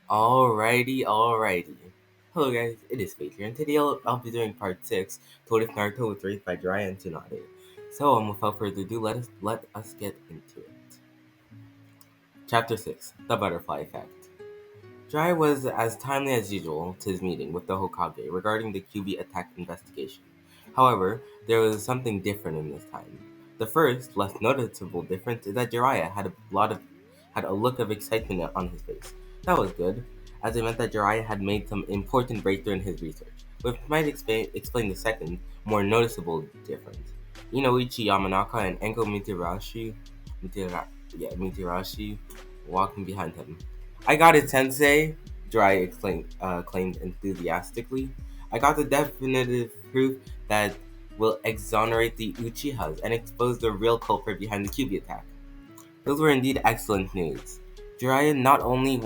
Alrighty. Hello guys, it is Fate here, and today I'll be doing part 6, Told if Naruto was raised by Jiraiya and Tsunade. So, without further ado, let us get into it. Chapter 6, The Butterfly Effect. Jiraiya was as timely as usual to his meeting with the Hokage regarding the QB attack investigation. However, there was something different in this time. The first, less noticeable difference is that Jiraiya had a look of excitement on his face. That was good, as it meant that Jiraiya had made some important breakthrough in his research, which might explain the second, more noticeable difference. Inoichi Yamanaka and Enko Mitarashi walking behind him. I got it, Sensei, claimed enthusiastically. I got the definitive proof that will exonerate the Uchihas and expose the real culprit behind the QB attack. Those were indeed excellent news. Jiraiya not only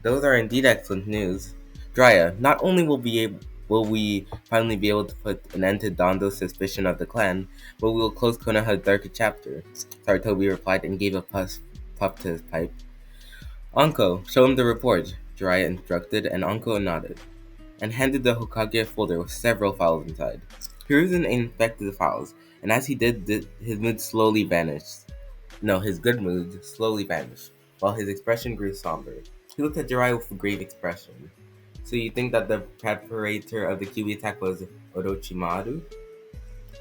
those are indeed excellent news. Jiraiya, not only will we finally be able to put an end to Dondo's suspicion of the clan, but we will close Konoha's darker chapter. Saratobi replied and gave a puff to his pipe. Anko, show him the report, Jiraiya instructed, and Anko nodded, and handed the Hokage a folder with several files inside. Hiruzen inspected the files, and as he did, his mood slowly vanished. No, his good mood slowly vanished, while his expression grew somber. He looked at Jiraiya with a grave expression. So you think that the preparator of the Kiwi attack was Orochimaru?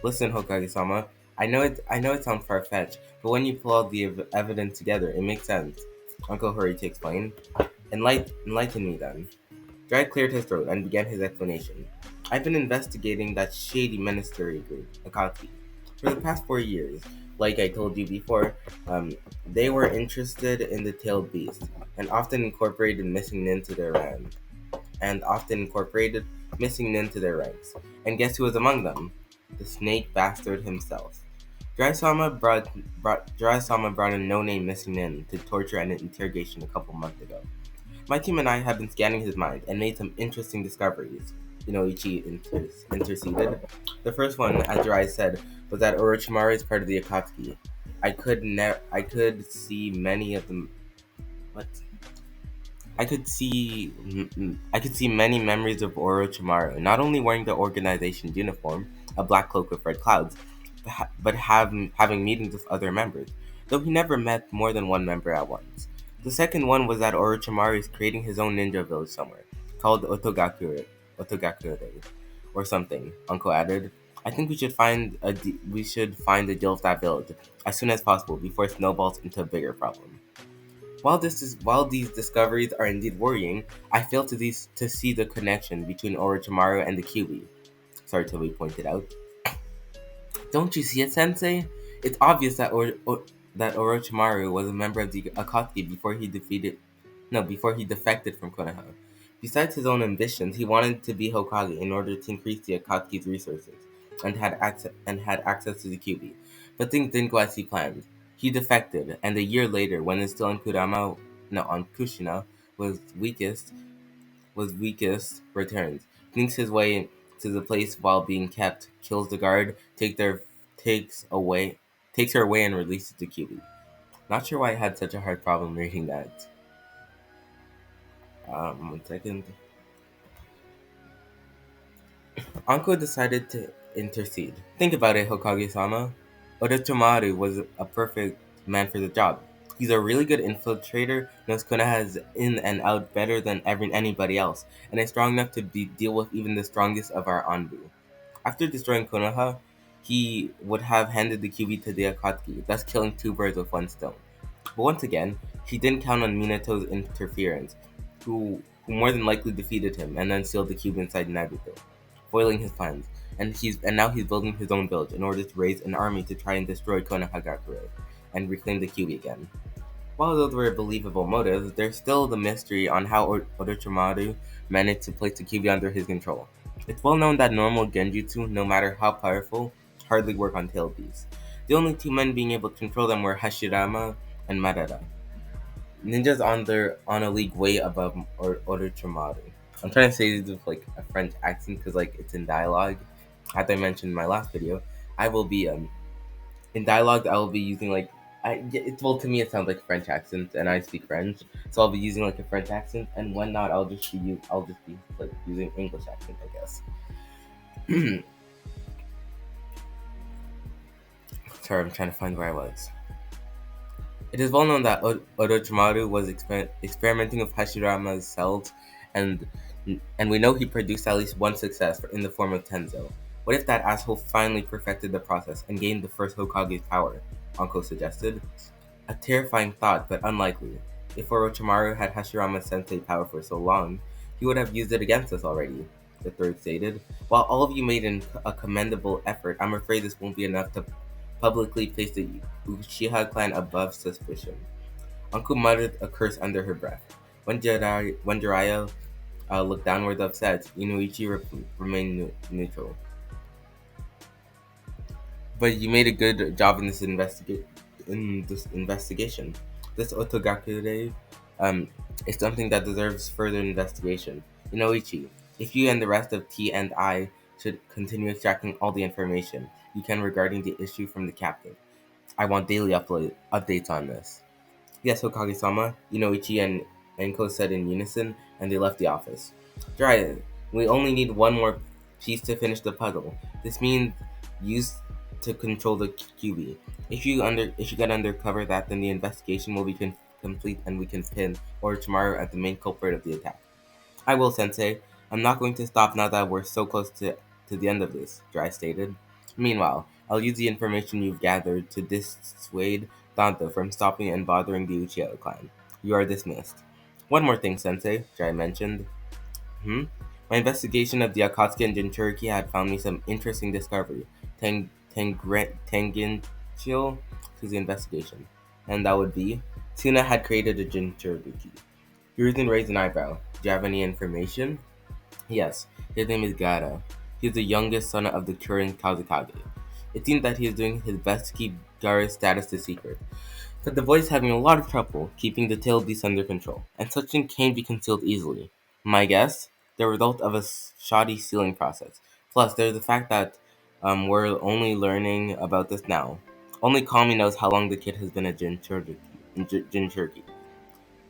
Listen, Hokage-sama, I know it sounds far-fetched, but when you pull all the evidence together, it makes sense. Uncle hurried to explain. Enlighten me then. Dry cleared his throat and began his explanation. I've been investigating that shady ministry group, Akatsuki, for the past 4 years. Like I told you before, they were interested in the tailed beast, and often incorporated missing into their ranks. And guess who was among them? The snake bastard himself. Dry-sama brought a no-name missing in to torture and interrogation a couple months ago. My team and I have been scanning his mind and made some interesting discoveries. Ichi interceded. The first one, as Jirai said, was that Orochimaru is part of the Akatsuki. I could see many of them. What? I could see many memories of Orochimaru, not only wearing the organization's uniform, a black cloak with red clouds, but having meetings with other members, though he never met more than one member at once. The second one was that Orochimaru is creating his own ninja village somewhere, called Otogakure, or something. Uncle added, "I think we should find a deal with that village as soon as possible before it snowballs into a bigger problem." While these discoveries are indeed worrying, I fail to see the connection between Orochimaru and the Kyuubi, Saratobi pointed out. Don't you see it, Sensei? It's obvious that Orochimaru was a member of the Akatsuki before he defected from Konoha. Besides his own ambitions, he wanted to be Hokage in order to increase the Akatsuki's resources, and had access to the Kyuubi. But things didn't go as he planned. He defected, and a year later, when his skill on Kushina was weakest, returns, sneaks his way to the place while being kept, kills the guard, takes away takes her away and releases the Kyuubi. Not sure why I had such a hard problem reading that. 1 second. Anko decided to intercede. Think about it, Hokage-sama. Orochimaru was a perfect man for the job. He's a really good infiltrator, knows Konoha's in and out better than anybody else, and is strong enough to deal with even the strongest of our Anbu. After destroying Konoha, he would have handed the Kyuubi to the Akatsuki, thus killing two birds with one stone. But once again, he didn't count on Minato's interference, who more than likely defeated him and then sealed the cube inside Naruto, foiling his plans. And now he's building his own village in order to raise an army to try and destroy Konohagakure and reclaim the Kyuubi again. While those were believable motives, there's still the mystery on how Orochimaru managed to place the Kyuubi under his control. It's well known that normal genjutsu, no matter how powerful, hardly work on tailed beasts. The only two men being able to control them were Hashirama and Madara. Ninjas on a league way above Orochimaru. I'm trying to say this with like a French accent because like it's in dialogue. As I mentioned in my last video, I will be in dialogue. I will be using like well, to me it sounds like a French accent, and I speak French, so I'll be using like a French accent, and when not, I'll just be like using English accent, I guess. Sorry, I'm trying to find where I was. It is well known that Orochimaru was experimenting with Hashirama's cells, and and we know he produced at least one success in the form of Tenzo. What if that asshole finally perfected the process and gained the first Hokage's power? Anko suggested. A terrifying thought, but unlikely. If Orochimaru had Hashirama Sensei power for so long, he would have used it against us already, the third stated. While all of you made a commendable effort, I'm afraid this won't be enough to publicly place the Uchiha clan above suspicion. Uncle muttered a curse under her breath. When Jiraiya looked downward upset, Inuichi remained neutral. But you made a good job in this investigation. This Otogakure is something that deserves further investigation. Inoichi, if you and the rest of T and I should continue extracting all the information you can regarding the issue from the captain. I want daily updates on this. Yes, Hokage-sama, Inoichi and Enko said in unison, and they left the office. Jiraiya, we only need one more piece to finish the puzzle. This means use to control the QB. If you get undercover that, then the investigation will be complete and we can pin Orochimaru as the main culprit of the attack. I will, Sensei. I'm not going to stop now that we're so close to the end of this, Dry stated. Meanwhile, I'll use the information you've gathered to dissuade Dante from stopping and bothering the Uchiha clan. You are dismissed. One more thing, Sensei, Dry mentioned. Hmm? My investigation of the Akatsuki and Jinchuriki had found me some interesting discovery. Tangential to the investigation. And that would be, Tuna had created a Jinchuriki. Yurzen raised an eyebrow. Do you have any information? Yes, his name is Gaara. He is the youngest son of the current Kazekage. It seems that he is doing his best to keep Gaara's status a secret, but the boy is having a lot of trouble keeping the tail beast under control, and such thing can't be concealed easily. My guess? The result of a shoddy sealing process. Plus, there's the fact that we're only learning about this now. Only Kami knows how long the kid has been a Jinchuriki.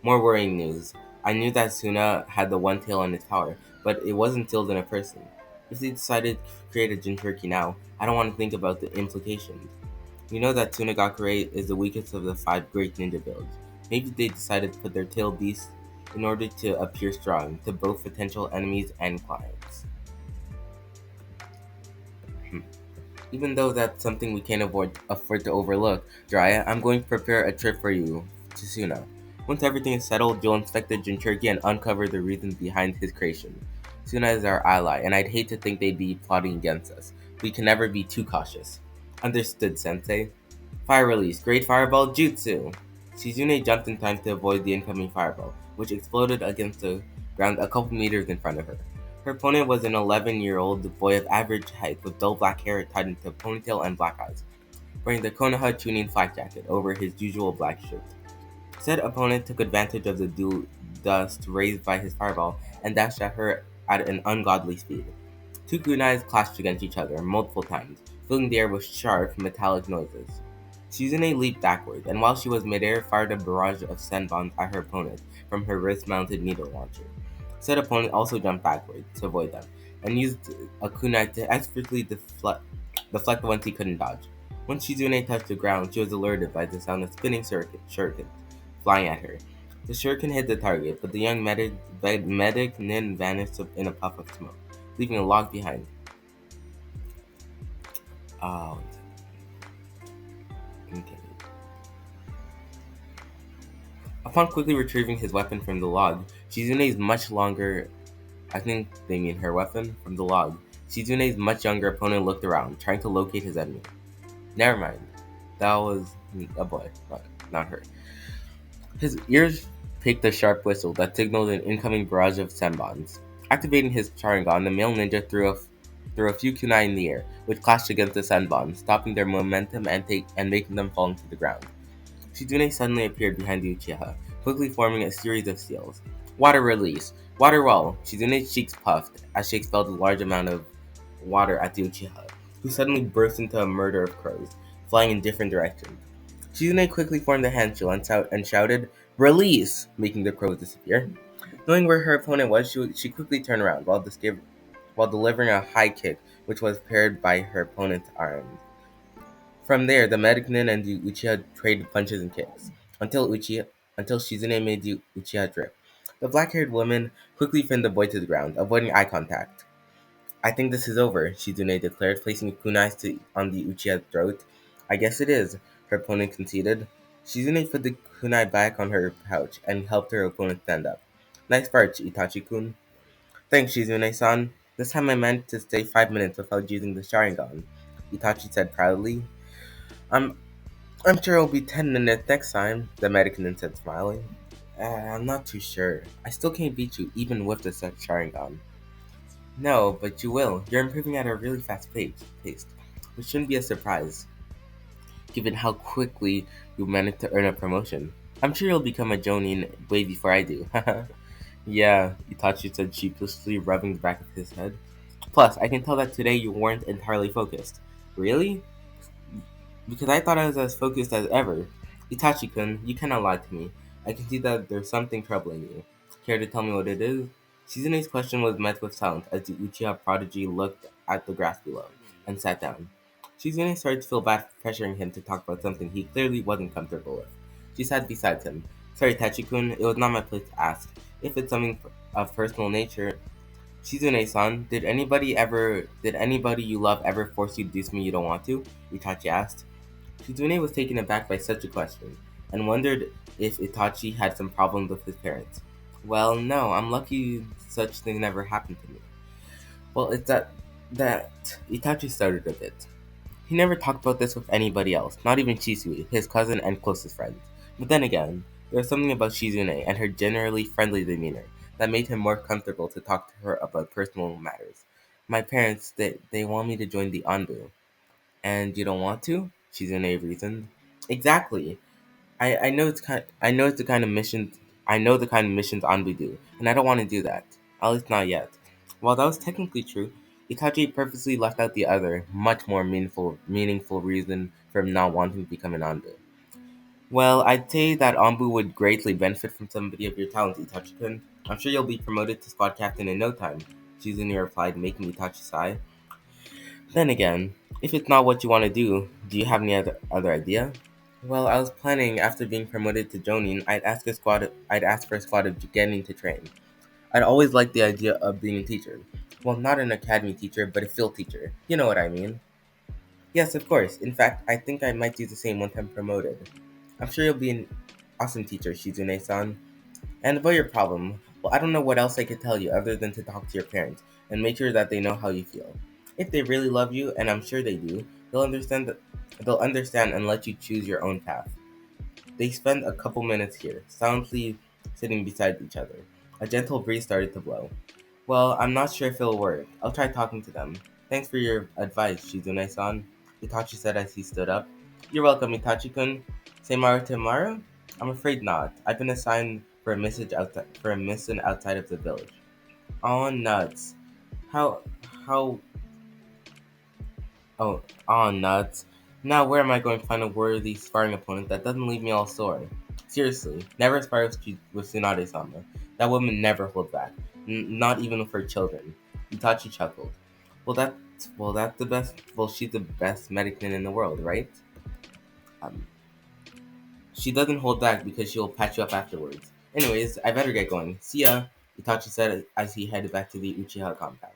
More worrying news. I knew that Suna had the one tail in its power, but it wasn't sealed in a person. If they decided to create a Jinchuriki now, I don't want to think about the implications. We know that Tsunagakure is the weakest of the five great ninja builds. Maybe they decided to put their tail beast in order to appear strong to both potential enemies and clients. Even though that's something we can't afford to overlook, Jiraiya, I'm going to prepare a trip for you to Suna. Once everything is settled, you'll inspect the Jinchuriki and uncover the reasons behind his creation. Suna is our ally, and I'd hate to think they'd be plotting against us. We can never be too cautious. Understood, Sensei. Fire release, Great Fireball Jutsu! Shizune jumped in time to avoid the incoming fireball, which exploded against the ground a couple meters in front of her. Her opponent was an 11-year-old boy of average height with dull black hair tied into a ponytail and black eyes, wearing the Konoha tuning flak jacket over his usual black shirt. Said opponent took advantage of the dust raised by his fireball and dashed at her at an ungodly speed. Two kunais clashed against each other multiple times, filling the air with sharp, metallic noises. Shizune leaped backward, and while she was midair, fired a barrage of senbons at her opponent from her wrist-mounted needle launcher. Said opponent also jumped backward to avoid them, and used a kunai to expertly deflect the ones he couldn't dodge. Once Shizune touched the ground, she was alerted by the sound of spinning shurikens flying at her. The shuriken hit the target, but the young medic Nin vanished in a puff of smoke, leaving a log behind. Oh, okay. Upon quickly retrieving his weapon from the log, Shizune's much longer I think they mean her weapon from the log. Shizune's much younger opponent looked around, trying to locate his enemy. Never mind. That was a boy, not her. His ears picked a sharp whistle that signaled an incoming barrage of senbons. Activating his Sharingan, the male ninja threw a few kunai in the air, which clashed against the senbons, stopping their momentum and making them fall into the ground. Shizune suddenly appeared behind the Uchiha, quickly forming a series of seals. Water release! Water wall! Shizune's cheeks puffed as she expelled a large amount of water at the Uchiha, who suddenly burst into a murder of crows, flying in different directions. Shizune quickly formed a hand shield and shouted, "Release!" making the crows disappear. Knowing where her opponent was, she quickly turned around while delivering a high kick, which was parried by her opponent's arm. From there, the Medicnin and the Uchiha traded punches and kicks until Shizune made the Uchiha drip. The black-haired woman quickly pinned the boy to the ground, avoiding eye contact. "I think this is over," Shizune declared, placing kunais on the Uchiha's throat. "I guess it is," her opponent conceded. Shizune put the kunai back on her pouch and helped her opponent stand up. "Nice part, Itachi-kun." "Thanks, Shizune-san. This time I managed to stay 5 minutes without using the Sharingan," Itachi said proudly. "I'm I'm sure it'll be 10 minutes next time," the American said, smiling. I'm not too sure. I still can't beat you, even with the set Sharingan." "No, but you will. You're improving at a really fast pace, which shouldn't be a surprise, given how quickly you managed to earn a promotion. I'm sure you'll become a Jonin way before I do." "Yeah," Itachi said sheepishly, rubbing the back of his head. "Plus, I can tell that today you weren't entirely focused." "Really?" "Because I thought I was as focused as ever." "Itachi-kun, you cannot lie to me. I can see that there's something troubling you. Care to tell me what it is?" Shizune's question was met with silence as the Uchiha prodigy looked at the grass below and sat down. Shizune started to feel bad pressuring him to talk about something he clearly wasn't comfortable with. She sat beside him. "Sorry, Tachi-kun, it was not my place to ask. If it's something of personal nature, Shizune-san, did anybody you love ever force you to do something you don't want to?" Itachi asked. Shizune was taken aback by such a question, and wondered if Itachi had some problems with his parents. "Well, no, I'm lucky such thing never happened to me." "Well, it's that Itachi started a bit. He never talked about this with anybody else, not even Shisui, his cousin and closest friend. But then again, there was something about Shizune and her generally friendly demeanor that made him more comfortable to talk to her about personal matters. My parents, they want me to join the Anbu." "And you don't want to?" Shizune reasoned. "Exactly. I know it's the kind of missions I know the kind of missions Anbu do, and I don't want to do that. At least not yet." While that was technically true, Itachi purposely left out the other, much more meaningful reason for him not wanting to become an Anbu. "Well, I'd say that Anbu would greatly benefit from somebody of your talent, Itachi-kun. I'm sure you'll be promoted to squad captain in no time," Shizune replied, making Itachi sigh. "Then again, if it's not what you want to do you have any other idea?" "Well, I was planning after being promoted to Jonin, I'd ask for a squad of getting to train. I'd always liked the idea of being a teacher. Well, not an academy teacher, but a field teacher. You know what I mean." "Yes, of course. In fact, I think I might do the same once I'm promoted." "I'm sure you'll be an awesome teacher, Shizune-san. And about your problem, well, I don't know what else I could tell you other than to talk to your parents and make sure that they know how you feel. If they really love you, and I'm sure they do, they'll understand and let you choose your own path." They spent a couple minutes here, silently sitting beside each other. A gentle breeze started to blow. "Well, I'm not sure if it'll work. I'll try talking to them. Thanks for your advice, Shizune-san," Itachi said as he stood up. "You're welcome, Itachi-kun. Say Maru tomorrow?" "I'm afraid not. I've been assigned for a mission outside of the village." "Oh, nuts. How, how, nuts. Now where am I going to find a worthy sparring opponent that doesn't leave me all sore? Seriously, never spar with Tsunade-sama. That woman never holds back. Not even with her children." Itachi chuckled. That's the best, she's the best medicine in the world, right? Um, she doesn't hold back because she'll patch you up afterwards. Anyways, I better get going. See ya, Itachi said as he headed back to the Uchiha compound.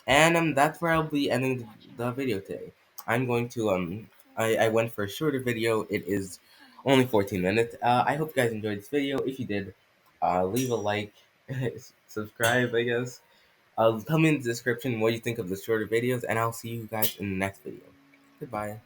And that's where I'll be ending the video today. I'm going to I went for a shorter video. It is only 14 minutes. I hope you guys enjoyed this video. If you did, leave a like, subscribe, I guess. Tell me in the description what you think of the shorter videos, and I'll see you guys in the next video. Goodbye.